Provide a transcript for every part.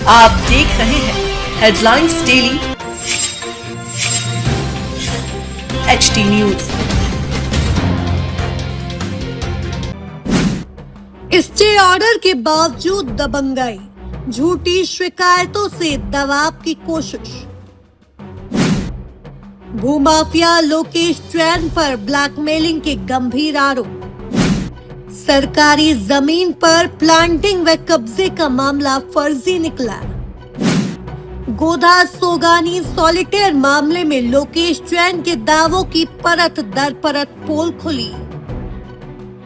आप देख रहे हैं headlines daily HD news. Stay order के बावजूद दबंगाई, झूठी शिकायतों से दबाव की कोशिश। भूमाफिया लोकेश जैन पर ब्लैकमेलिंग के गंभीर आरोप। सरकारी जमीन पर प्लांटिंग व कब्जे का मामला फर्जी निकला। गोधा सोगानी सॉलिटेयर मामले में लोकेश जैन के दावों की परत दर परत पोल खुली।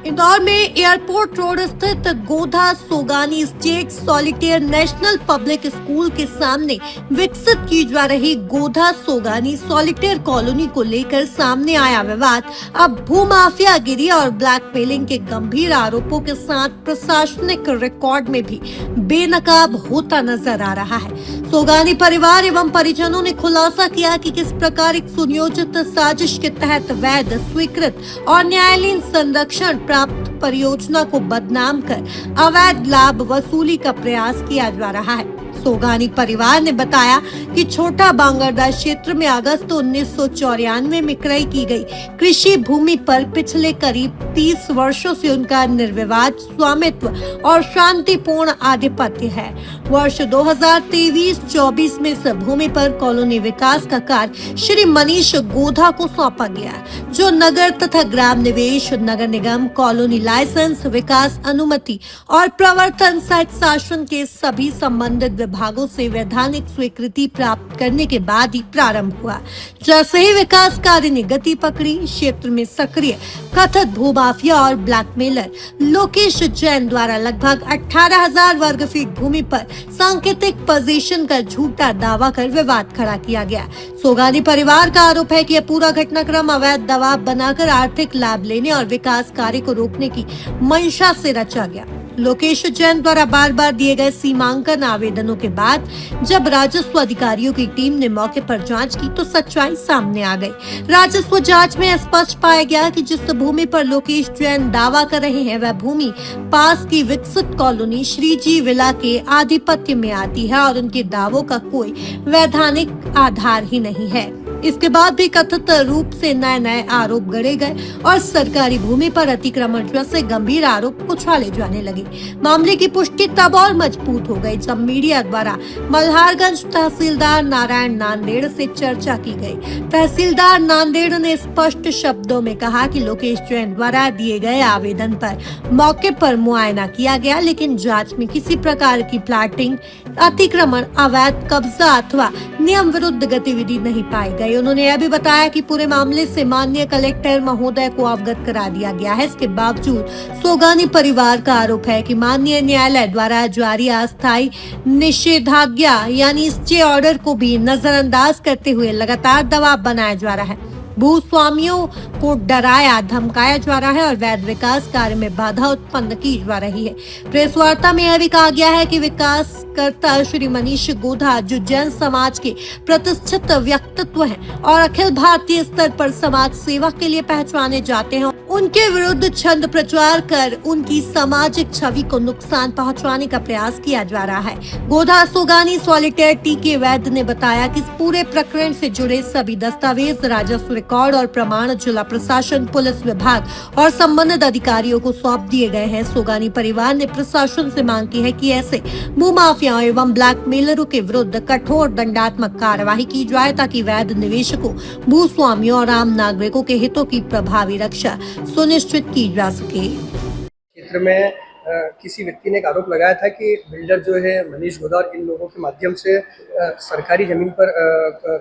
इंदौर में एयरपोर्ट रोड स्थित Godha Sogani state solitaire national public school के सामने विकसित की जा रही गोधा सोगानी सॉलिटेयर कॉलोनी को लेकर सामने आया विवाद अब भूमाफियागिरी और ब्लैकमेलिंग के गंभीर आरोपों के साथ प्रशासनिक रिकॉर्ड में भी बेनकाब होता नजर आ रहा है। सोगानी परिवार एवं परिजनों ने खुलासा किया कि किस प्रकार एक सुनियोजित साजिश के तहत वैध, स्वीकृत और न्यायालयीन संरक्षण प्राप्त परियोजना को बदनाम कर अवैध लाभ वसूली का प्रयास किया जा रहा है। सोगानी परिवार ने बताया कि छोटा बांगरदा क्षेत्र में अगस्त 1994 में क्रय की गई कृषि भूमि पर पिछले करीब 30 वर्षों से उनका निर्विवाद स्वामित्व और शांतिपूर्ण आधिपत्य है। वर्ष 2023-24 में इस भूमि पर कॉलोनी विकास का कार्य श्री मनीष गोधा को सौंपा गया, जो नगर तथा ग्राम निवेश, नगर निगम, कॉलोनी लाइसेंस, विकास अनुमति और प्रवर्तन सहित शासन के सभी संबंधित विभागों से वैधानिक स्वीकृति प्राप्त करने के बाद ही प्रारंभ हुआ। जैसे ही विकास कार्य ने गति पकड़ी, क्षेत्र में सक्रिय कथित भूमाफिया और ब्लैकमेलर लोकेश जैन द्वारा लगभग 18,000 वर्ग फीट भूमि पर सांकेतिक पोजीशन का झूठा दावा कर विवाद खड़ा किया गया। सोगानी परिवार का आरोप है कि यह पूरा घटनाक्रम अवैध दबाव बनाकर आर्थिक लाभ लेने और विकास कार्य को रोकने की मंशा से रचा गया। लोकेश जैन द्वारा बार बार दिए गए सीमांकन आवेदनों के बाद जब राजस्व अधिकारियों की टीम ने मौके पर जांच की तो सच्चाई सामने आ गई। राजस्व जांच में स्पष्ट पाया गया कि जिस भूमि पर लोकेश जैन दावा कर रहे हैं वह भूमि पास की विकसित कॉलोनी श्रीजी विला के आधिपत्य में आती है और उनके दावों का कोई वैधानिक आधार ही नहीं है। इसके बाद भी कथित रूप से नए आरोप गढ़े गए और सरकारी भूमि पर अतिक्रमण जैसे गंभीर आरोप उछाले जाने लगे। मामले की पुष्टि तब और मजबूत हो गई जब मीडिया द्वारा मल्हारगंज तहसीलदार नारायण नांदेड़ से चर्चा की गई। तहसीलदार नांदेड़ ने स्पष्ट शब्दों में कहा कि लोकेश जैन द्वारा दिए गए आवेदन पर मौके पर मुआयना किया गया, लेकिन जाँच में किसी प्रकार की प्लाटिंग, अतिक्रमण, अवैध कब्जा अथवा नियम विरुद्ध गतिविधि नहीं पाई गई। उन्होंने यह भी बताया कि पूरे मामले से माननीय कलेक्टर महोदय को अवगत करा दिया गया है। इसके बावजूद सोगानी परिवार का आरोप है कि माननीय न्यायालय द्वारा जारी अस्थायी निषेधाज्ञा यानी स्टे ऑर्डर को भी नजरअंदाज करते हुए लगातार दबाव बनाया जा रहा है। भूस्वामियों को डराया धमकाया जा रहा है और वैध विकास कार्य में बाधा उत्पन्न की जा रही है। प्रेस वार्ता में यह भी कहा गया है कि विकासकर्ता श्री मनीष गोधा, जो जैन समाज के प्रतिष्ठित व्यक्तित्व हैं और अखिल भारतीय स्तर पर समाज सेवा के लिए पहचाने जाते हैं, उनके विरुद्ध छंद प्रचार कर उनकी सामाजिक छवि को नुकसान पहुंचाने का प्रयास किया जा रहा है। गोधा सोगानी सॉलिटेयर टी वैद्य ने बताया कि इस पूरे प्रकरण से जुड़े सभी दस्तावेज, राजस्व रिकॉर्ड और प्रमाण जिला प्रशासन, पुलिस विभाग और संबंधित अधिकारियों को सौंप दिए गए हैं। सोगानी परिवार ने प्रशासन से मांग की है कि ऐसे भूमाफियाओं एवं ब्लैकमेलरों के विरुद्ध कठोर दंडात्मक कार्यवाही की जाए ताकि वैध निवेशकों, भूस्वामियों और आम नागरिकों के हितों की प्रभावी रक्षा सुनिश्चित की जा सके। क्षेत्र में किसी व्यक्ति ने एक आरोप लगाया था कि बिल्डर जो है मनीष गोधा और इन लोगों के माध्यम से सरकारी जमीन पर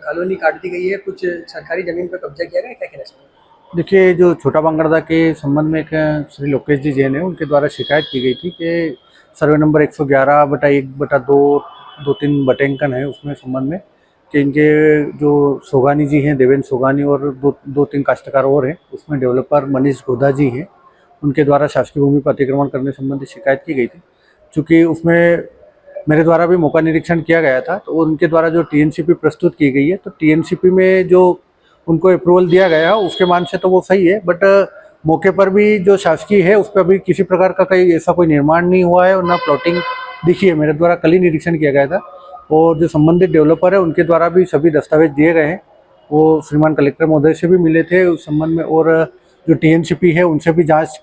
कॉलोनी काट दी गई है, कुछ सरकारी जमीन पर कब्जा किया गया है, क्या कहना चाहिए? देखिए, जो छोटा बांगरदा के संबंध में एक श्री लोकेश जी जैन है, उनके द्वारा शिकायत की गई थी कि सर्वे नंबर 111/1/2 2-3 बटेंकन है, उसमें संबंध में कि इनके जो सोगानी जी हैं, देवेंद्र सोगानी और दो तीन काश्तकार और हैं, उसमें डेवलपर मनीष गोधा जी हैं, उनके द्वारा शासकीय भूमि पर अतिक्रमण करने संबंधी शिकायत की गई थी। चूँकि उसमें मेरे द्वारा भी मौका निरीक्षण किया गया था, तो उनके द्वारा जो TNCP प्रस्तुत की गई है, तो TNCP में जो उनको अप्रूवल दिया गया है उसके मान से तो वो सही है, बट मौके पर भी जो शासकीय है उस पर अभी किसी प्रकार का कहीं ऐसा कोई निर्माण नहीं हुआ है और ना प्लॉटिंग दिखी है। मेरे द्वारा कल ही निरीक्षण किया गया था और जो संबंधित डेवलपर है उनके द्वारा भी सभी दस्तावेज दिए गए हैं। वो श्रीमान कलेक्टर महोदय से भी मिले थे उस संबंध में, और जो टीएनसीपी है उनसे भी जांच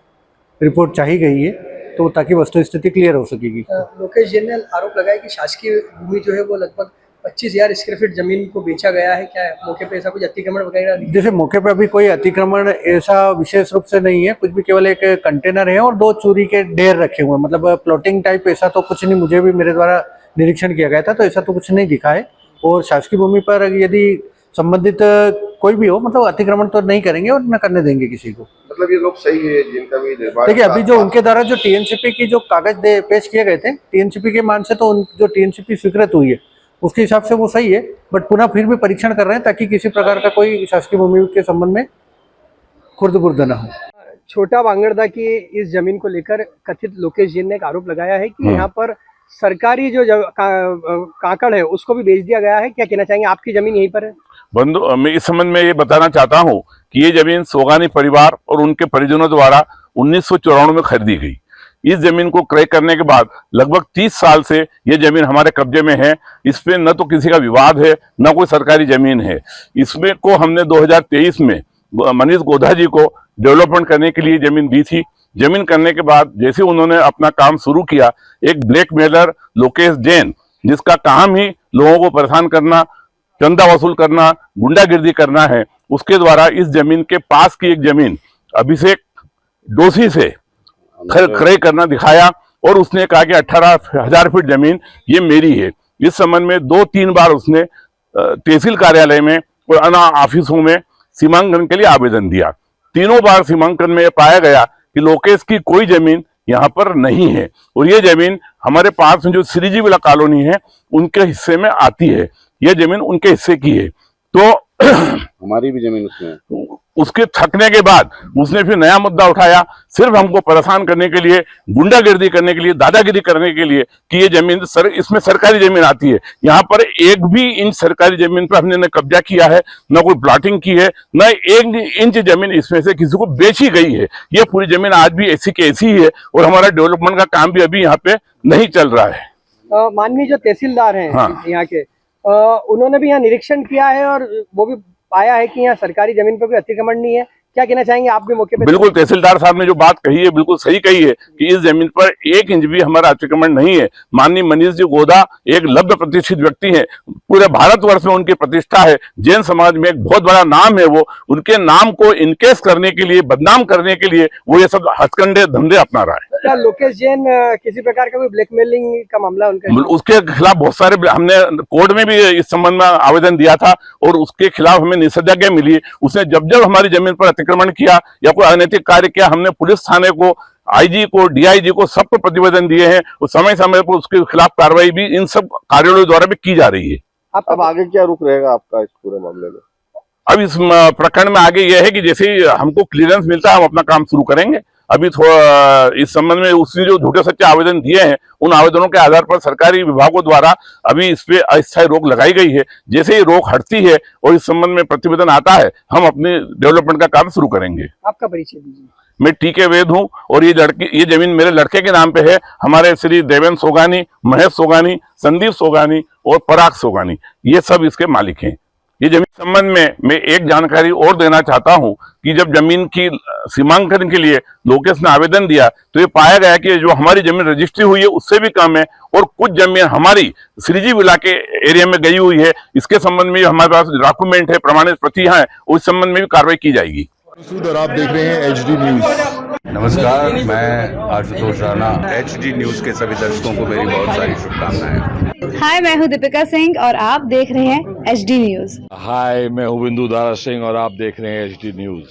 रिपोर्ट चाहिए गई है, तो ताकि वस्तु स्थिति क्लियर हो सकेगी। लोकेश जैन ने आरोप लगाया कि शासकीय भूमि जो है वो लगभग 25,000 स्क्वायर फीट जमीन को बेचा गया है। क्या मौके पे ऐसा कुछ अतिक्रमण वगैरह नहीं? जैसे मौके पे अभी कोई अतिक्रमण ऐसा विशेष रूप से नहीं है, कुछ भी केवल एक कंटेनर है और 2 चूरी के ढेर रखे हुए हैं। मतलब प्लॉटिंग टाइप ऐसा तो कुछ नहीं, मुझे भी मेरे द्वारा निरीक्षण किया गया था तो ऐसा तो कुछ नहीं दिखा है। और शासकीय भूमि पर यदि संबंधित कोई भी हो, मतलब अतिक्रमण तो नहीं करेंगे और न करने देंगे किसी को। मतलब ये लोग सही है जिनका भी निर्माण। देखिए अभी जो उनके द्वारा जो टीएनसीपी की जो कागज पेश किए गए थे, टीएनसीपी के मान से तो जो टीएनसीपी स्वीकृत हुई है उसके हिसाब से वो सही है, बट पुनः फिर भी परीक्षण कर रहे हैं ताकि किसी प्रकार का कोई शासकीय भूमि के संबंध में खुर्द-बुर्द न हो। छोटा बांगड़दा की इस जमीन को लेकर कथित लोकेश जैन ने एक आरोप लगाया है कि यहाँ पर सरकारी जो काकड़ है उसको भी बेच दिया गया है। क्या कहना चाहेंगे, आपकी जमीन यहीं पर है? बंधु, मैं इस संबंध में ये बताना चाहता हूँ कि ये जमीन सोगानी परिवार और उनके परिजनों द्वारा 1994 में खरीदी गई। इस जमीन को क्रय करने के बाद लगभग 30 साल से ये जमीन हमारे कब्जे में है। इस पे न तो किसी का विवाद है, न कोई सरकारी जमीन है। इसमें को हमने 2023 में मनीष गोधा जी को डेवलपमेंट करने के लिए जमीन दी थी। जमीन करने के बाद जैसे उन्होंने अपना काम शुरू किया, एक ब्लैकमेलर लोकेश जैन, जिसका काम ही लोगों को परेशान करना, चंदा वसूल करना, गुंडागिर्दी करना है, उसके द्वारा इस जमीन के पास की एक जमीन अभिषेक डोसी से क्रय करना दिखाया और उसने कहा कि 18,000 फीट जमीन ये मेरी है। इस संबंध में 2-3 बार उसने तहसील कार्यालय में और अन्य ऑफिसों में सीमांकन के लिए आवेदन दिया। तीनों बार सीमांकन में पाया गया कि लोकेश की कोई जमीन यहाँ पर नहीं है और ये जमीन हमारे पास में जो श्रीजी विला कॉलोनी है उनके हिस्से में आती है। ये जमीन उनके हिस्से की है। तो हमारी भी जमीन उसमें। उसके थकने के बाद उसने फिर नया मुद्दा उठाया, सिर्फ हमको परेशान करने के लिए, गुंडागिर्दी करने के लिए, दादागिरी करने के लिए कि ये जमीन इसमें सरकारी जमीन आती है। यहाँ पर एक भी इंच सरकारी जमीन पर हमने न कब्जा किया है, न कोई प्लॉटिंग की है, न 1 इंच जमीन इसमें से किसी को बेची गई है। ये पूरी जमीन आज भी ऐसी की ऐसी है और हमारा डेवलपमेंट का काम भी अभी यहाँ पे नहीं चल रहा है। माननीय जो तहसीलदार हैं यहाँ के, उन्होंने भी यहाँ निरीक्षण किया है और वो भी पाया है कि यहाँ सरकारी जमीन पर कोई अतिक्रमण नहीं है। क्या कहना चाहेंगे आप भी मौके पे? बिल्कुल, तहसीलदार साहब ने जो बात कही है बिल्कुल सही कही है कि इस जमीन पर 1 इंच भी हमारा अतिक्रमण नहीं है। माननीय मनीष जी गोधा एक लब्ध प्रतिष्ठित व्यक्ति हैं, पूरे भारतवर्ष में उनकी प्रतिष्ठा है, जैन समाज में एक बहुत बड़ा नाम है। वो उनके नाम को इनकेस करने के लिए, बदनाम करने के लिए वो ये सब हथकंडे धंधे अपना रहा है। क्या लोकेश जैन किसी प्रकार का कोई ब्लैकमेलिंग का मामला उसके खिलाफ बहुत सारे, हमने कोर्ट में भी इस संबंध में आवेदन दिया था और उसके खिलाफ हमें निषेधाज्ञा मिली। उसने जब हमारी जमीन पर अतिक्रमण किया या कोई अनैतिक कार्य किया, हमने पुलिस थाने को, आईजी को, डीआईजी को सबको प्रतिवेदन दिए हैं और समय समय पर उसके खिलाफ कार्रवाई भी इन सब कार्यालयों द्वारा भी की जा रही है। अब आगे क्या रुख रहेगा आपका इस पूरे मामले में? अब इस प्रकरण में आगे यह है कि जैसे ही हमको क्लियरेंस मिलता है हम अपना काम शुरू करेंगे। अभी थोड़ा इस संबंध में उसने जो झूठे सच्चे आवेदन दिए हैं उन आवेदनों के आधार पर सरकारी विभागों द्वारा अभी इस पे अस्थायी रोक लगाई गई है। जैसे ही रोक हटती है और इस संबंध में प्रतिवेदन आता है हम अपने डेवलपमेंट का काम शुरू करेंगे। आपका परिचय दीजिए। मैं टीके वेद हूँ और ये जमीन मेरे लड़के के नाम पे है। हमारे श्री देवेंद्र सोगानी, महेश सोगानी, संदीप सोगानी और पराग सोगानी, ये सब इसके मालिक हैं। ये जमीन संबंध में मैं एक जानकारी और देना चाहता हूं कि जब जमीन की सीमांकन के लिए लोकेश ने आवेदन दिया तो ये पाया गया कि जो हमारी जमीन रजिस्ट्री हुई है उससे भी कम है और कुछ जमीन हमारी श्रीजी विला के एरिया में गई हुई है। इसके संबंध में हमारे पास डॉक्यूमेंट है, प्रमाणित प्रतियां हैं, उस संबंध में भी कार्रवाई की जाएगी। आप देख रहे हैं HD न्यूज। नमस्कार, मैं आशुतोष राणा। HD न्यूज के सभी दर्शकों को मेरी बहुत सारी शुभकामनाएं। हाय, मैं हूं दीपिका सिंह और आप देख रहे हैं HD न्यूज। हाय, मैं हूं बिंदु दारा सिंह और आप देख रहे हैं HD न्यूज।